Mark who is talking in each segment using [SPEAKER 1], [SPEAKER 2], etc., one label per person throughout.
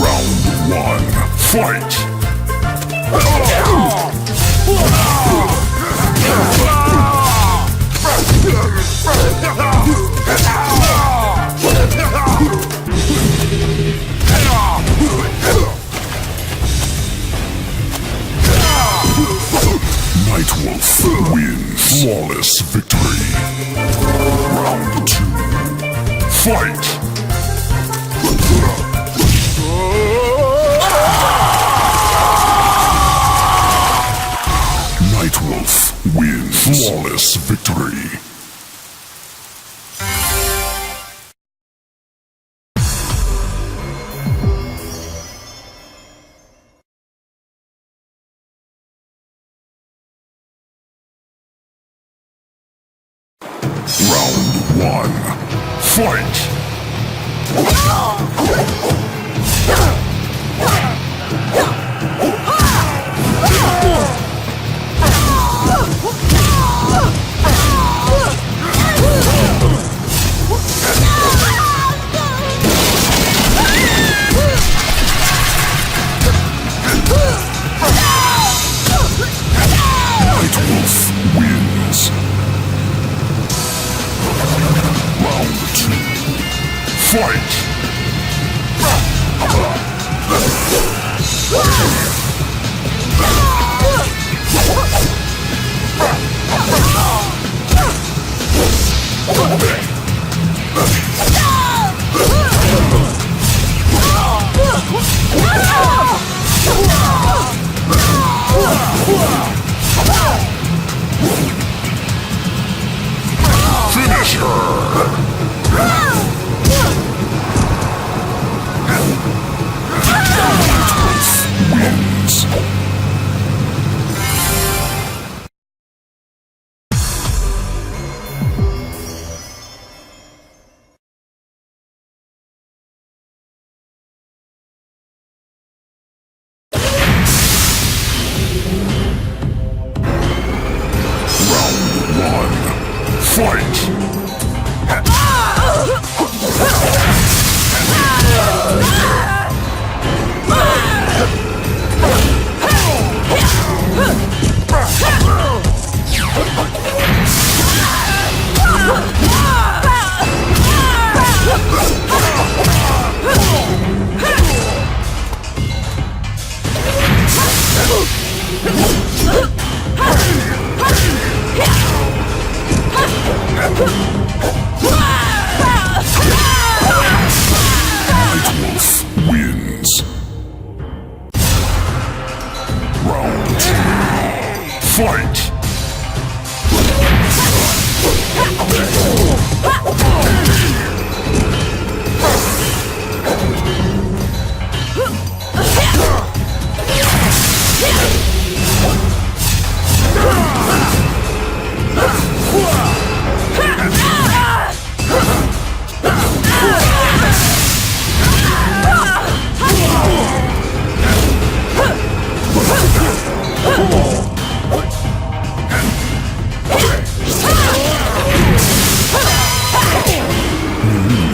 [SPEAKER 1] Round one, fight! Nightwolf wins. Flawless victory. Round two, fight! Nightwolf wins. Flawless victory. Round one, fight! Nightwolf wins. Round two, fight! Finish her! Wins. Round one, fight! Nightwolf wins. Round two, fight!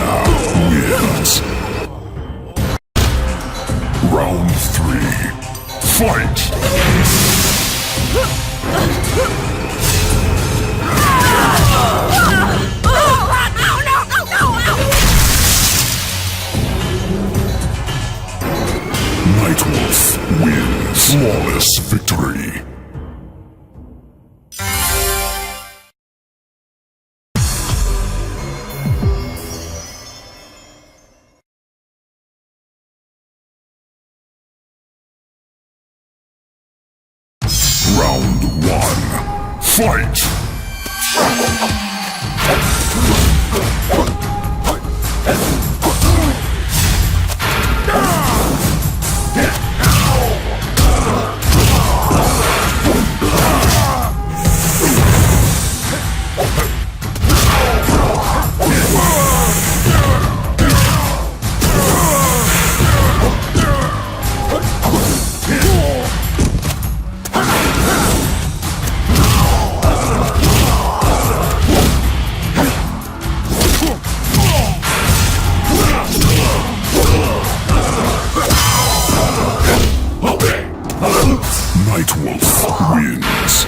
[SPEAKER 1] Wins. Round three, fight! Nightwolf wins. Flawless victory. Round one, fight! Nightwolf wins.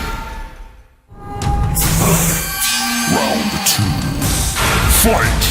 [SPEAKER 1] Round 2. Fight!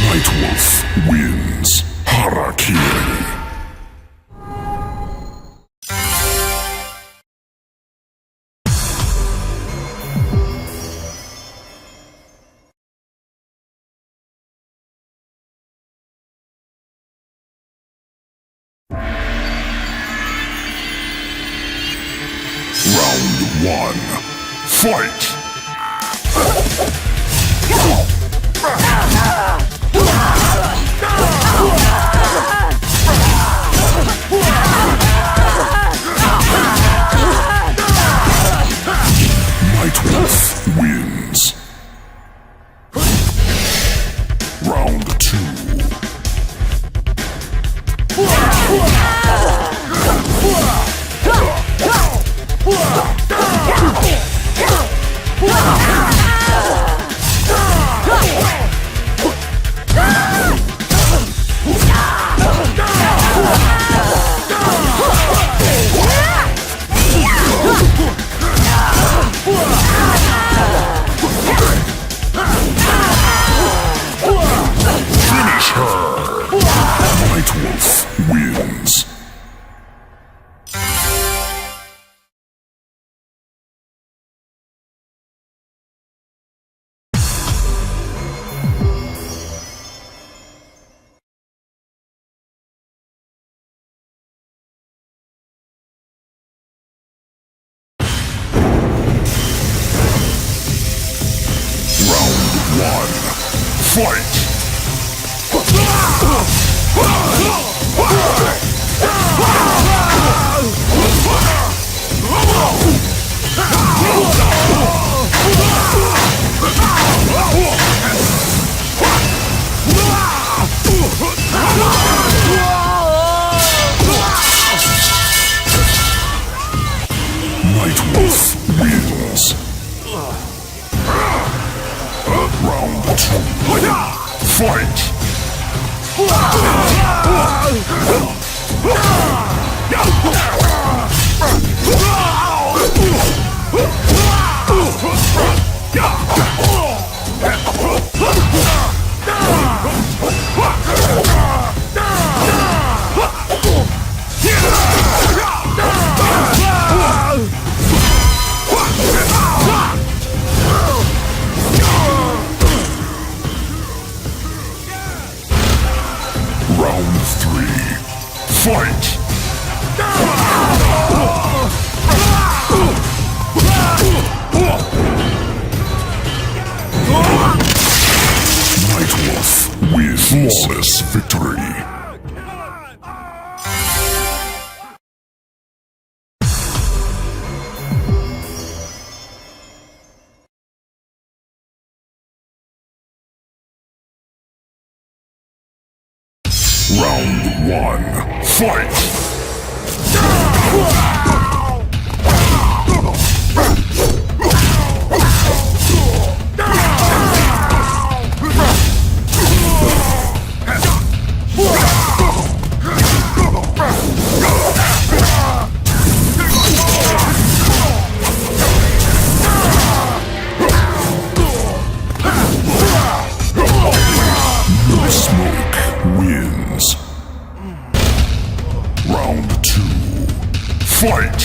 [SPEAKER 1] Nightwolf wins. Hara-Kiri. Round 1. Fight! Nightwolf wins. Round 2. Finish her! Nightwolf wins. Round 1. Fight! Nightwolf wins. Round 2. Fight! Round 3. Fight! Nightwolf wins. Flawless victory. Round 1. Fight! No Smoke wins. Round 2. Fight!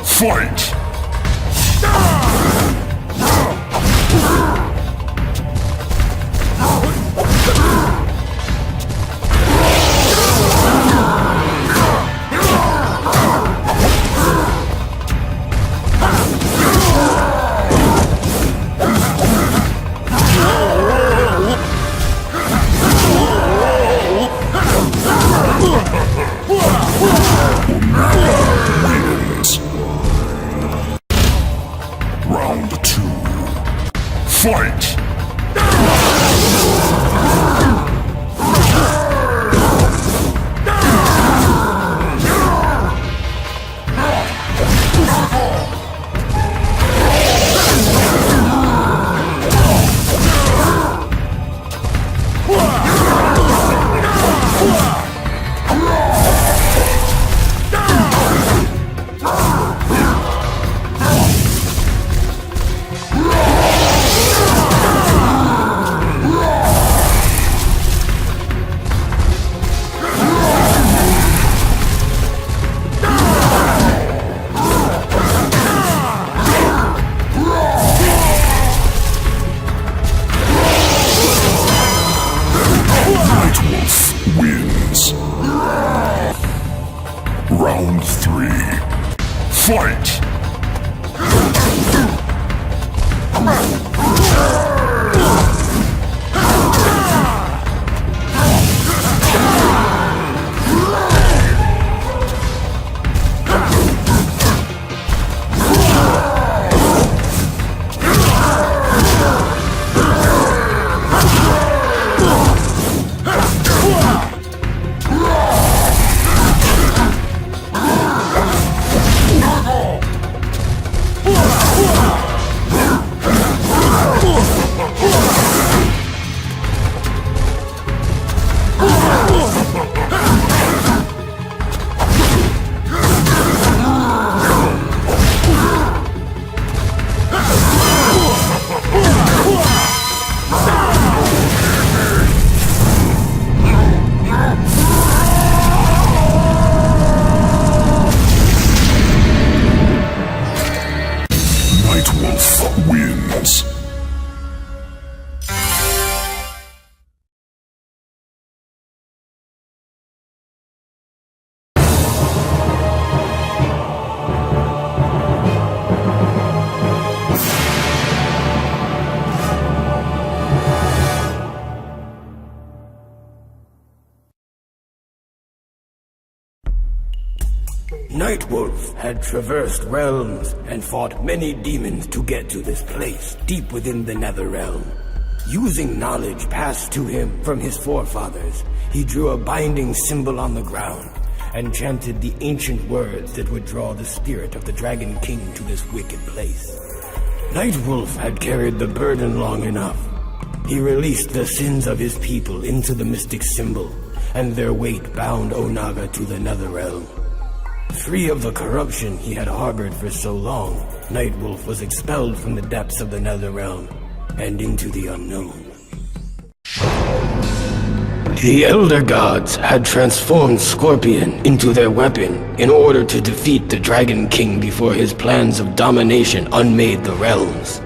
[SPEAKER 1] Fight! Wins. Round 2. Fight! Wins. Round 3. Fight! Wins.
[SPEAKER 2] Nightwolf had traversed realms and fought many demons to get to this place, deep within the Netherrealm. Using knowledge passed to him from his forefathers, he drew a binding symbol on the ground and chanted the ancient words that would draw the spirit of the Dragon King to this wicked place. Nightwolf had carried the burden long enough. He released the sins of his people into the mystic symbol, and their weight bound Onaga to the Netherrealm. Free of the corruption he had harbored for so long, Nightwolf was expelled from the depths of the Netherrealm and into the unknown. The Elder Gods had transformed Scorpion into their weapon in order to defeat the Dragon King before his plans of domination unmade the realms.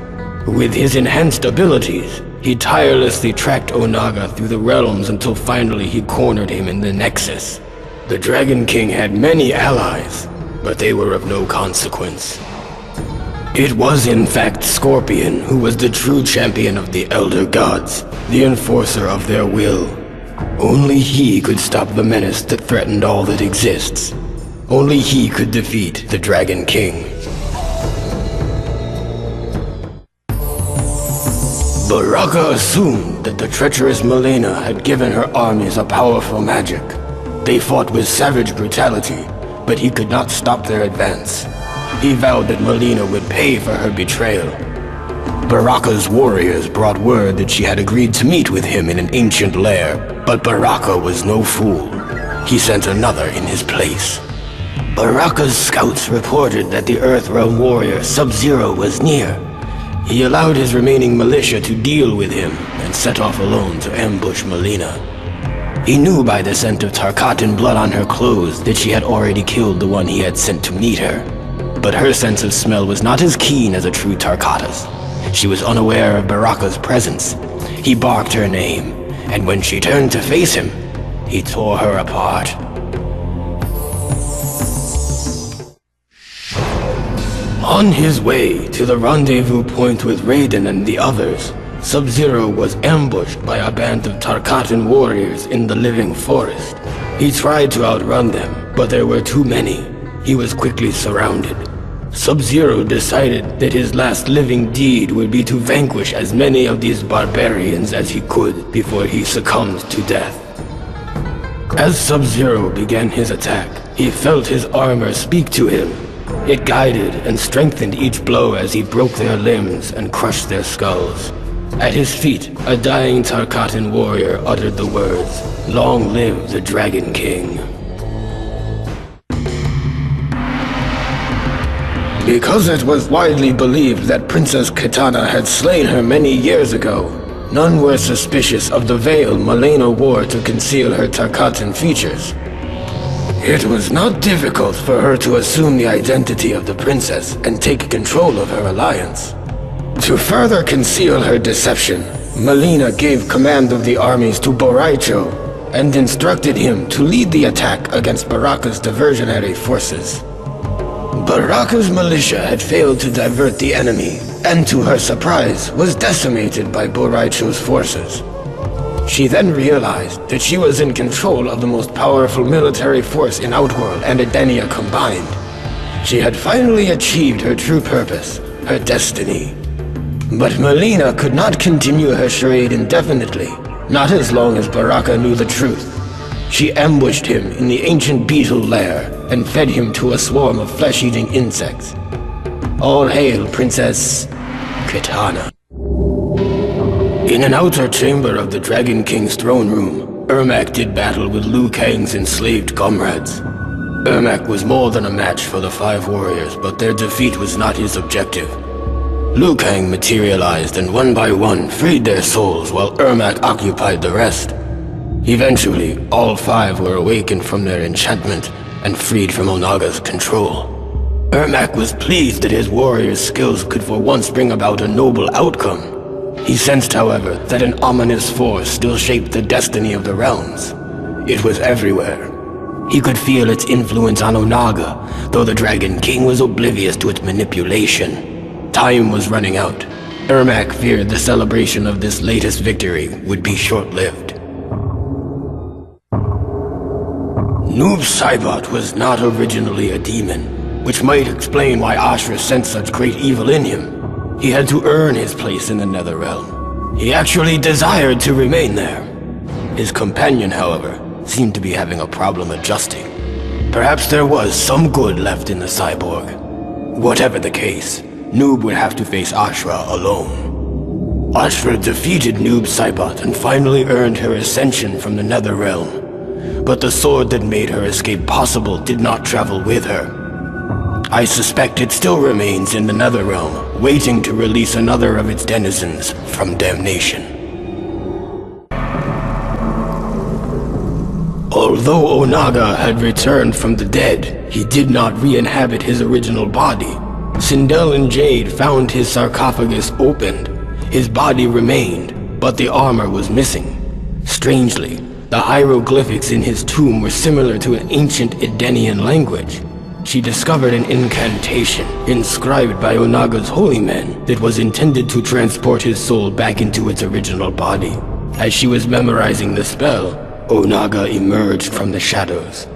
[SPEAKER 2] With his enhanced abilities, he tirelessly tracked Onaga through the realms until finally he cornered him in the Nexus. The Dragon King had many allies, but they were of no consequence. It was in fact Scorpion who was the true champion of the Elder Gods, the enforcer of their will. Only he could stop the menace that threatened all that exists. Only he could defeat the Dragon King. Baraka assumed that the treacherous Melina had given her armies a powerful magic. They fought with savage brutality, but he could not stop their advance. He vowed that Melina would pay for her betrayal. Baraka's warriors brought word that she had agreed to meet with him in an ancient lair, but Baraka was no fool. He sent another in his place. Baraka's scouts reported that the Earthrealm warrior Sub-Zero was near. He allowed his remaining militia to deal with him and set off alone to ambush Melina. He knew by the scent of Tarkatan blood on her clothes that she had already killed the one he had sent to meet her. but her sense of smell was not as keen as a true Tarkata's. She was unaware of Baraka's presence. He barked her name, and when she turned to face him, he tore her apart. On his way to the rendezvous point with Raiden and the others, Sub-Zero was ambushed by a band of Tarkatan warriors in the living forest. He tried to outrun them, but there were too many. He was quickly surrounded. Sub-Zero decided that his last living deed would be to vanquish as many of these barbarians as he could before he succumbed to death. As Sub-Zero began his attack, he felt his armor speak to him. It guided and strengthened each blow as he broke their limbs and crushed their skulls. At his feet, a dying Tarkatan warrior uttered the words, "Long live the Dragon King." Because it was widely believed that Princess Kitana had slain her many years ago, none were suspicious of the veil Malena wore to conceal her Tarkatan features. It was not difficult for her to assume the identity of the princess and take control of her alliance. To further conceal her deception, Malena gave command of the armies to Boraicho and instructed him to lead the attack against Baraka's diversionary forces. Baraka's militia had failed to divert the enemy, and to her surprise, was decimated by Boraicho's forces. She then realized that she was in control of the most powerful military force in Outworld and Edenia combined. She had finally achieved her true purpose, her destiny. But Malena could not continue her charade indefinitely, not as long as Baraka knew the truth. She ambushed him in the ancient beetle lair and fed him to a swarm of flesh-eating insects. All hail Princess Kitana. In an outer chamber of the Dragon King's throne room, Ermac did battle with Liu Kang's enslaved comrades. Ermac was more than a match for the 5 warriors, but their defeat was not his objective. Liu Kang materialized and one by one freed their souls while Ermac occupied the rest. Eventually, all 5 were awakened from their enchantment and freed from Onaga's control. Ermac was pleased that his warriors' skills could for once bring about a noble outcome. He sensed, however, that an ominous force still shaped the destiny of the realms. It was everywhere. He could feel its influence on Onaga, though the Dragon King was oblivious to its manipulation. Time was running out. Ermac feared the celebration of this latest victory would be short-lived. Noob Saibot was not originally a demon, which might explain why Ashra sensed such great evil in him. He had to earn his place in the Netherrealm. He actually desired to remain there. His companion, however, seemed to be having a problem adjusting. Perhaps there was some good left in the cyborg. Whatever the case, Noob would have to face Ashra alone. Ashra defeated Noob Saibot and finally earned her ascension from the Netherrealm. But the sword that made her escape possible did not travel with her. I suspect it still remains in the Netherrealm, waiting to release another of its denizens from damnation. Although Onaga had returned from the dead, he did not re-inhabit his original body. Sindel and Jade found his sarcophagus opened. His body remained, but the armor was missing. Strangely, the hieroglyphics in his tomb were similar to an ancient Edenian language. She discovered an incantation inscribed by Onaga's holy men that was intended to transport his soul back into its original body. As she was memorizing the spell, Onaga emerged from the shadows.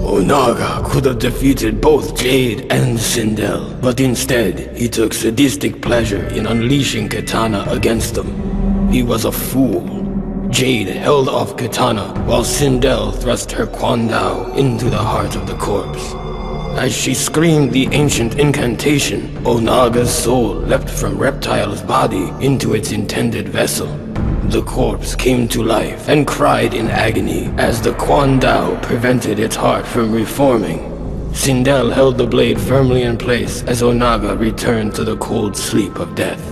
[SPEAKER 2] Onaga could have defeated both Jade and Sindel, but instead he took sadistic pleasure in unleashing Kitana against them. He was a fool. Jade held off Kitana while Sindel thrust her Quan Dao into the heart of the corpse. As she screamed the ancient incantation, Onaga's soul leapt from Reptile's body into its intended vessel. The corpse came to life and cried in agony as the Quan Dao prevented its heart from reforming. Sindel held the blade firmly in place as Onaga returned to the cold sleep of death.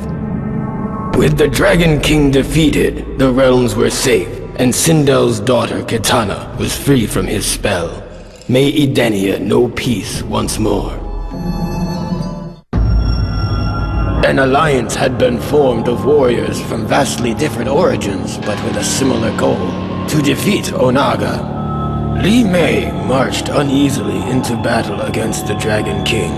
[SPEAKER 2] With the Dragon King defeated, the realms were safe, and Sindel's daughter Kitana was free from his spell. may Edenia know peace once more. An alliance had been formed of warriors from vastly different origins, but with a similar goal: to defeat Onaga. Li Mei marched uneasily into battle against the Dragon King.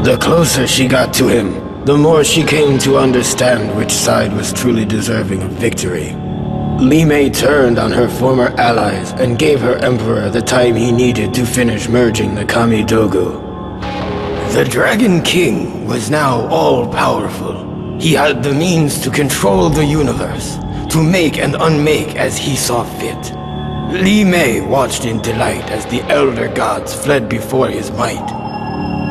[SPEAKER 2] The closer she got to him, the more she came to understand which side was truly deserving of victory. Li Mei turned on her former allies and gave her emperor the time he needed to finish merging the Kamidogu. The Dragon King was now all-powerful. He had the means to control the universe, to make and unmake as he saw fit. Li Mei watched in delight as the elder gods fled before his might.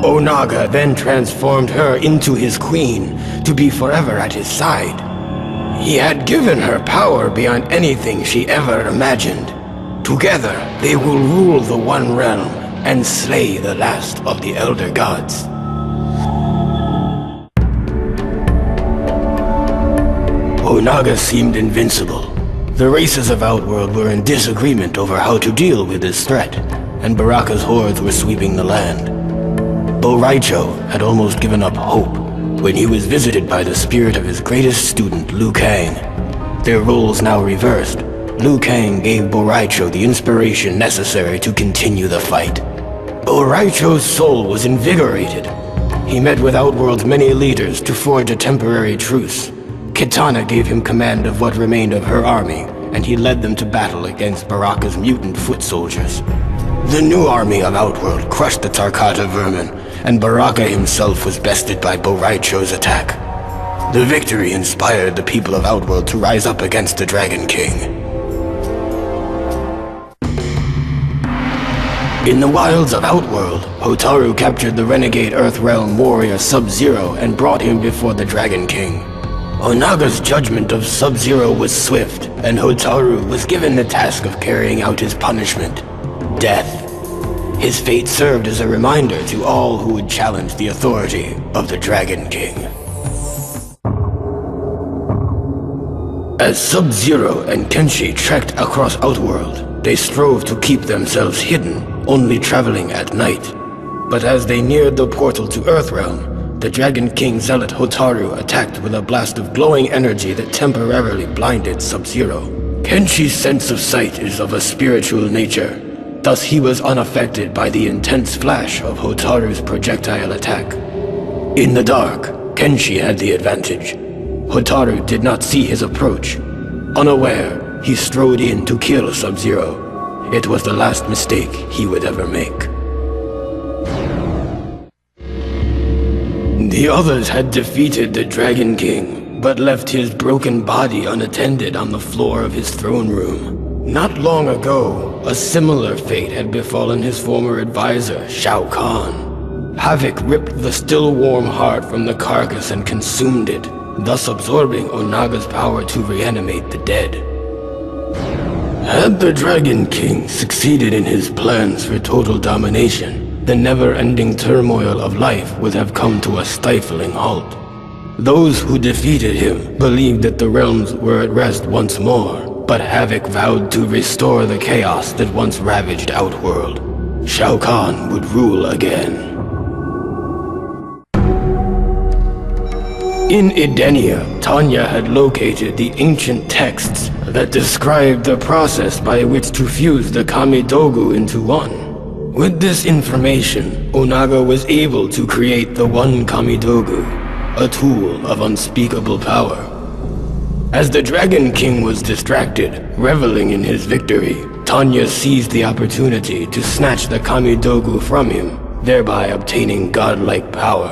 [SPEAKER 2] Onaga then transformed her into his queen, to be forever at his side. He had given her power beyond anything she ever imagined. Together, they will rule the One Realm and slay the last of the elder gods. Onaga seemed invincible. The races of Outworld were in disagreement over how to deal with this threat, and Baraka's hordes were sweeping the land. Boraicho had almost given up hope when he was visited by the spirit of his greatest student, Liu Kang. Their roles now reversed. Liu Kang gave Boraicho the inspiration necessary to continue the fight. Boraicho's soul was invigorated. He met with Outworld's many leaders to forge a temporary truce. Kitana gave him command of what remained of her army, and he led them to battle against Baraka's mutant foot soldiers. The new army of Outworld crushed the Tarkata vermin, and Baraka himself was bested by Boraicho's attack. The victory inspired the people of Outworld to rise up against the Dragon King. In the wilds of Outworld, Hotaru captured the renegade Earthrealm warrior Sub-Zero and brought him before the Dragon King. Onaga's judgment of Sub-Zero was swift, and Hotaru was given the task of carrying out his punishment: death. His fate served as a reminder to all who would challenge the authority of the Dragon King. As Sub-Zero and Kenshi trekked across Outworld, they strove to keep themselves hidden, only traveling at night. But as they neared the portal to Earthrealm, the Dragon King Zealot Hotaru attacked with a blast of glowing energy that temporarily blinded Sub-Zero. Kenshi's sense of sight is of a spiritual nature. Thus he was unaffected by the intense flash of Hotaru's projectile attack. In the dark, Kenshi had the advantage. Hotaru did not see his approach. Unaware, he strode in to kill Sub-Zero. It was the last mistake he would ever make. The others had defeated the Dragon King, but left his broken body unattended on the floor of his throne room. Not long ago, a similar fate had befallen his former advisor, Shao Kahn. Havoc ripped the still warm heart from the carcass and consumed it, thus absorbing Onaga's power to reanimate the dead. Had the Dragon King succeeded in his plans for total domination, the never-ending turmoil of life would have come to a stifling halt. Those who defeated him believed that the realms were at rest once more, but Havoc vowed to restore the chaos that once ravaged Outworld. Shao Kahn would rule again. In Edenia, Tanya had located the ancient texts that described the process by which to fuse the Kamidogu into one. With this information, Onaga was able to create the One Kamidogu, a tool of unspeakable power. As the Dragon King was distracted, reveling in his victory, Tanya seized the opportunity to snatch the Kamidogu from him, thereby obtaining godlike power.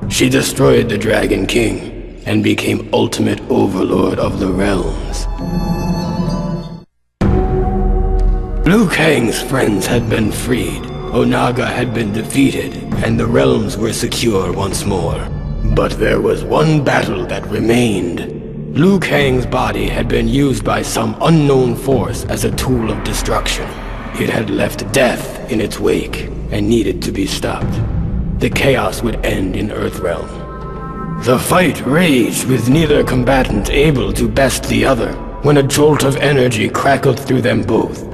[SPEAKER 2] She destroyed the Dragon King and became ultimate overlord of the realms. Liu Kang's friends had been freed, Onaga had been defeated, and the realms were secure once more. But there was one battle that remained. Liu Kang's body had been used by some unknown force as a tool of destruction. It had left death in its wake and needed to be stopped. The chaos would end in Earthrealm. The fight raged with neither combatant able to best the other when a jolt of energy crackled through them both.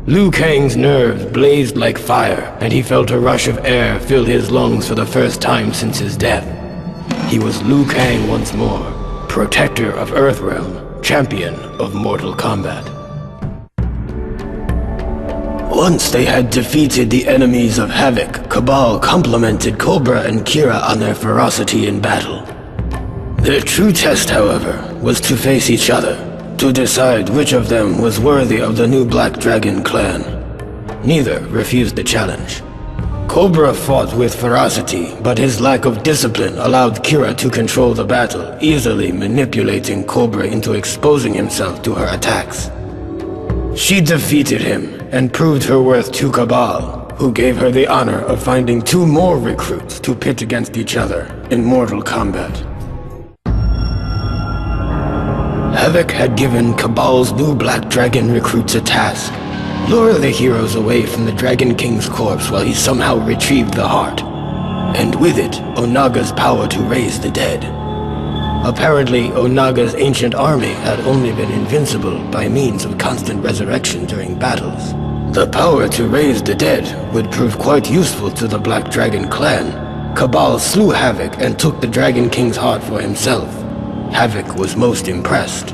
[SPEAKER 2] Liu Kang's nerves blazed like fire, and he felt a rush of air fill his lungs for the first time since his death. He was Liu Kang once more, protector of Earthrealm, champion of Mortal Kombat. Once they had defeated the enemies of Havoc, Kabal complimented Cobra and Kira on their ferocity in battle. Their true test, however, was to face each other, to decide which of them was worthy of the new Black Dragon clan. Neither refused the challenge. Cobra fought with ferocity, but his lack of discipline allowed Kira to control the battle, easily manipulating Cobra into exposing himself to her attacks. She defeated him and proved her worth to Kabal, who gave her the honor of finding 2 more recruits to pit against each other in Mortal Kombat. Havoc had given Kabal's new Black Dragon recruits a task: lure the heroes away from the Dragon King's corpse while he somehow retrieved the heart, and with it, Onaga's power to raise the dead. Apparently, Onaga's ancient army had only been invincible by means of constant resurrection during battles. The power to raise the dead would prove quite useful to the Black Dragon clan. Kabal slew Havoc and took the Dragon King's heart for himself. Havoc was most impressed.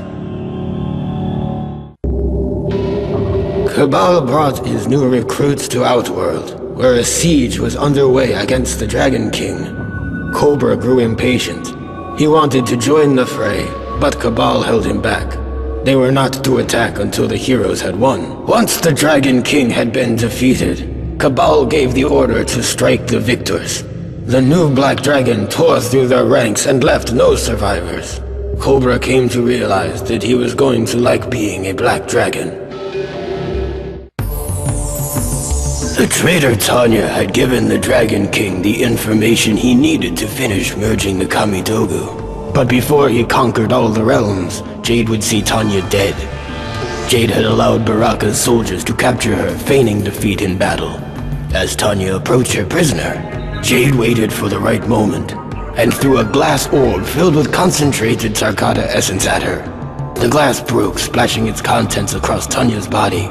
[SPEAKER 2] Kabal brought his new recruits to Outworld, where a siege was underway against the Dragon King. Cobra grew impatient. He wanted to join the fray, but Kabal held him back. They were not to attack until the heroes had won. Once the Dragon King had been defeated, Kabal gave the order to strike the victors. The new Black Dragon tore through their ranks and left no survivors. Cobra came to realize that he was going to like being a Black Dragon. The traitor Tanya had given the Dragon King the information he needed to finish merging the Kamidogu. But before he conquered all the realms, Jade would see Tanya dead. Jade had allowed Baraka's soldiers to capture her, feigning defeat in battle. As Tanya approached her prisoner, Jade waited for the right moment, and threw a glass orb filled with concentrated Tarkata essence at her. The glass broke, splashing its contents across Tanya's body.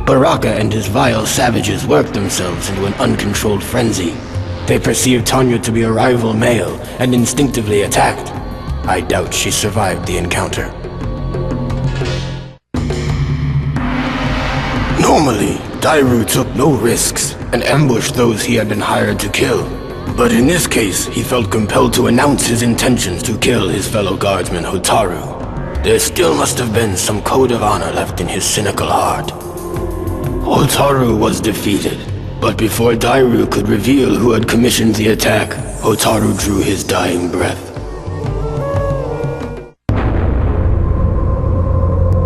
[SPEAKER 2] Baraka and his vile savages worked themselves into an uncontrolled frenzy. They perceived Tanya to be a rival male and instinctively attacked. I doubt she survived the encounter. Normally, Dairu took no risks and ambushed those he had been hired to kill. But in this case, he felt compelled to announce his intentions to kill his fellow guardsman Hotaru. There still must have been some code of honor left in his cynical heart. Hotaru was defeated, but before Dairu could reveal who had commissioned the attack, Hotaru drew his dying breath.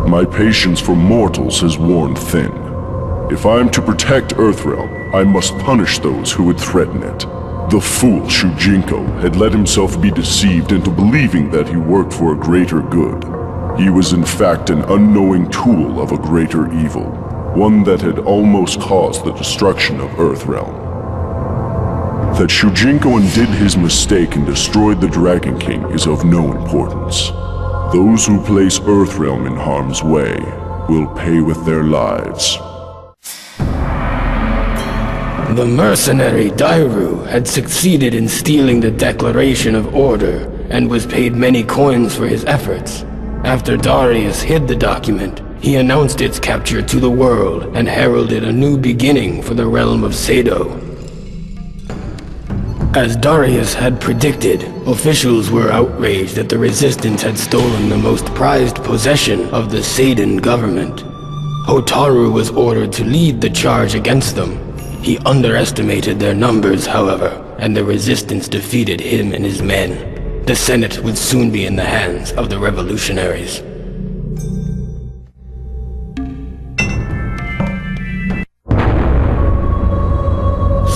[SPEAKER 1] My patience for mortals has worn thin. If I am to protect Earthrealm, I must punish those who would threaten it. The fool Shujinko had let himself be deceived into believing that he worked for a greater good. He was in fact an unknowing tool of a greater evil, one that had almost caused the destruction of Earthrealm. That Shujinko undid his mistake and destroyed the Dragon King is of no importance. Those who place Earthrealm in harm's way will pay with their lives.
[SPEAKER 2] The mercenary Dairu had succeeded in stealing the Declaration of Order and was paid many coins for his efforts. After Darius hid the document, he announced its capture to the world and heralded a new beginning for the realm of Sado. As Darius had predicted, officials were outraged that the Resistance had stolen the most prized possession of the Seidan government. Hotaru was ordered to lead the charge against them. He underestimated their numbers, however, and the Resistance defeated him and his men. The Senate would soon be in the hands of the revolutionaries.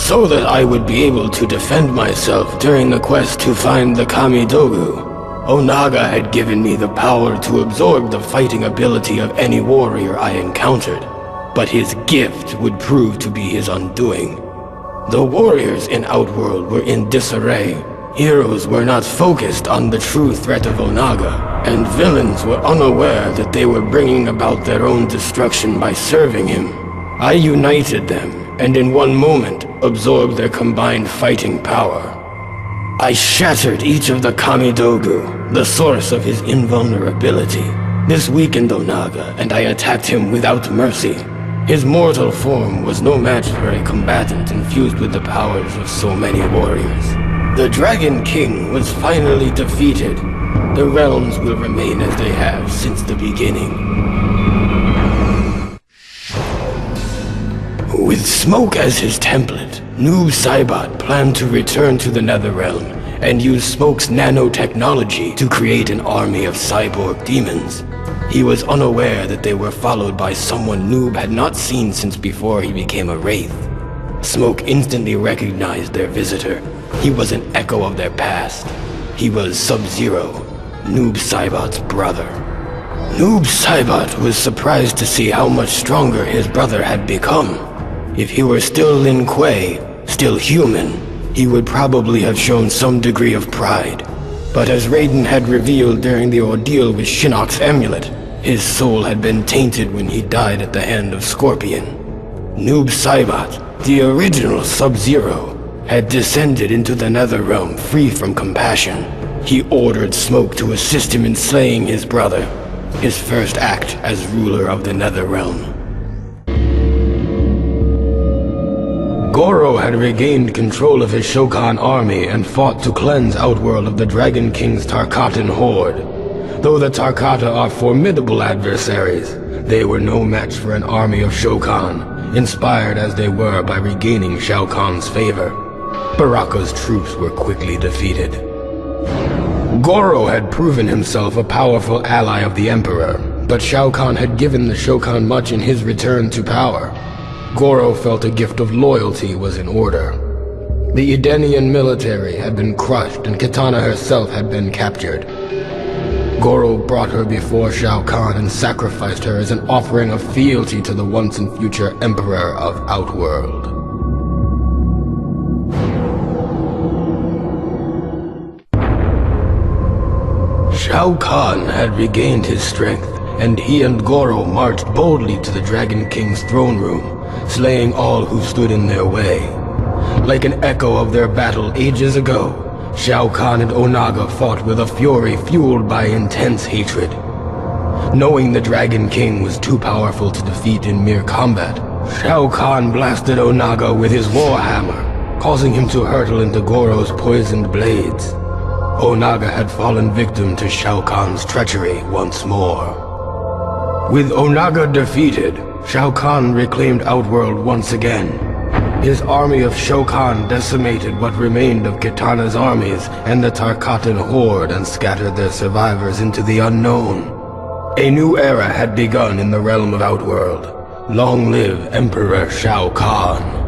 [SPEAKER 2] So that I would be able to defend myself during the quest to find the Kamidogu, Onaga had given me the power to absorb the fighting ability of any warrior I encountered. But his gift would prove to be his undoing. The warriors in Outworld were in disarray. Heroes were not focused on the true threat of Onaga, and villains were unaware that they were bringing about their own destruction by serving him. I united them, and in one moment, absorbed their combined fighting power. I shattered each of the Kamidogu, the source of his invulnerability. This weakened Onaga, and I attacked him without mercy. His mortal form was no match for a combatant infused with the powers of so many warriors. The Dragon King was finally defeated. The realms will remain as they have since the beginning. With Smoke as his template, Noob Saibot planned to return to the Netherrealm and use Smoke's nanotechnology to create an army of cyborg demons. He was unaware that they were followed by someone Noob had not seen since before he became a Wraith. Smoke instantly recognized their visitor. He was an echo of their past. He was Sub-Zero, Noob Saibot's brother. Noob Saibot was surprised to see how much stronger his brother had become. If he were still Lin Kuei, still human, he would probably have shown some degree of pride. But as Raiden had revealed during the ordeal with Shinnok's amulet, his soul had been tainted when he died at the hand of Scorpion. Noob Saibot, the original Sub-Zero, had descended into the Netherrealm free from compassion. He ordered Smoke to assist him in slaying his brother, his first act as ruler of the Netherrealm. Goro had regained control of his Shokan army and fought to cleanse Outworld of the Dragon King's Tarkatan horde. Though the Tarkata are formidable adversaries, they were no match for an army of Shokan, inspired as they were by regaining Shao Kahn's favor. Baraka's troops were quickly defeated. Goro had proven himself a powerful ally of the Emperor, but Shao Kahn had given the Shokan much in his return to power. Goro felt a gift of loyalty was in order. The Edenian military had been crushed and Kitana herself had been captured. Goro brought her before Shao Kahn and sacrificed her as an offering of fealty to the once and future Emperor of Outworld. Shao Kahn had regained his strength, and he and Goro marched boldly to the Dragon King's throne room, slaying all who stood in their way. Like an echo of their battle ages ago, Shao Kahn and Onaga fought with a fury fueled by intense hatred. Knowing the Dragon King was too powerful to defeat in mere combat, Shao Kahn blasted Onaga with his warhammer, causing him to hurtle into Goro's poisoned blades. Onaga had fallen victim to Shao Kahn's treachery once more. With Onaga defeated, Shao Kahn reclaimed Outworld once again. His army of Shokan decimated what remained of Kitana's armies and the Tarkatan horde and scattered their survivors into the unknown. A new era had begun in the realm of Outworld. Long live Emperor Shao Kahn.